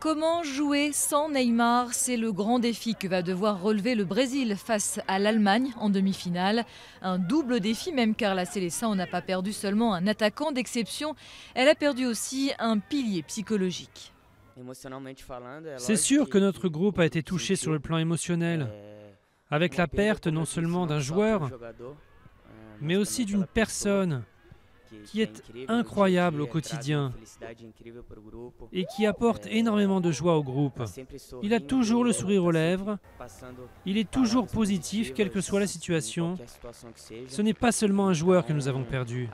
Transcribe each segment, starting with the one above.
Comment jouer sans Neymar? C'est le grand défi que va devoir relever le Brésil face à l'Allemagne en demi-finale. Un double défi même car la Seleção n'a pas perdu seulement un attaquant d'exception, elle a perdu aussi un pilier psychologique. C'est sûr que notre groupe a été touché sur le plan émotionnel, avec la perte non seulement d'un joueur, mais aussi d'une personne qui est incroyable au quotidien et qui apporte énormément de joie au groupe. Il a toujours le sourire aux lèvres, il est toujours positif, quelle que soit la situation. Ce n'est pas seulement un joueur que nous avons perdu.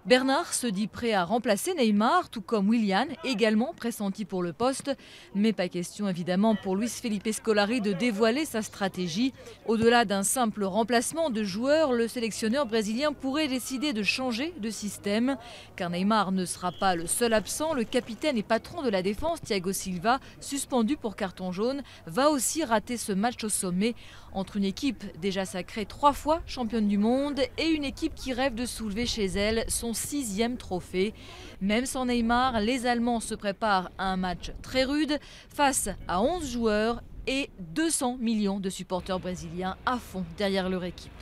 Bernard se dit prêt à remplacer Neymar, tout comme Willian, également pressenti pour le poste. Mais pas question évidemment pour Luis Felipe Scolari de dévoiler sa stratégie. Au-delà d'un simple remplacement de joueur, le sélectionneur brésilien pourrait décider de changer de système. Car Neymar ne sera pas le seul absent. Le capitaine et patron de la défense, Thiago Silva, suspendu pour carton jaune, va aussi rater ce match au sommet. Entre une équipe déjà sacrée 3 fois championne du monde et une équipe qui rêve de soulever chez elle son 6e trophée. Même sans Neymar, les Allemands se préparent à un match très rude face à 11 joueurs et 200 millions de supporters brésiliens à fond derrière leur équipe.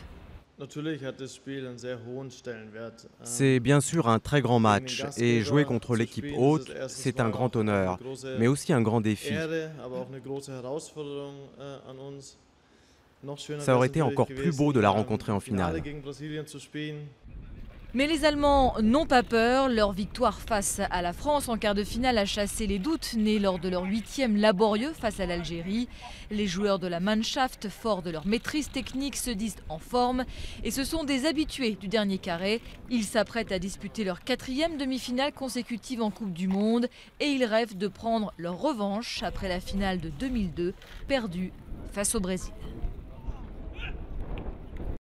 C'est bien sûr un très grand match et jouer contre l'équipe hôte, c'est un grand honneur, mais aussi un grand défi. Ça aurait été encore plus beau de la rencontrer en finale. Mais les Allemands n'ont pas peur. Leur victoire face à la France en quart de finale a chassé les doutes nés lors de leur 8e laborieux face à l'Algérie. Les joueurs de la Mannschaft, forts de leur maîtrise technique, se disent en forme. Et ce sont des habitués du dernier carré. Ils s'apprêtent à disputer leur 4e demi-finale consécutive en Coupe du Monde. Et ils rêvent de prendre leur revanche après la finale de 2002, perdue face au Brésil.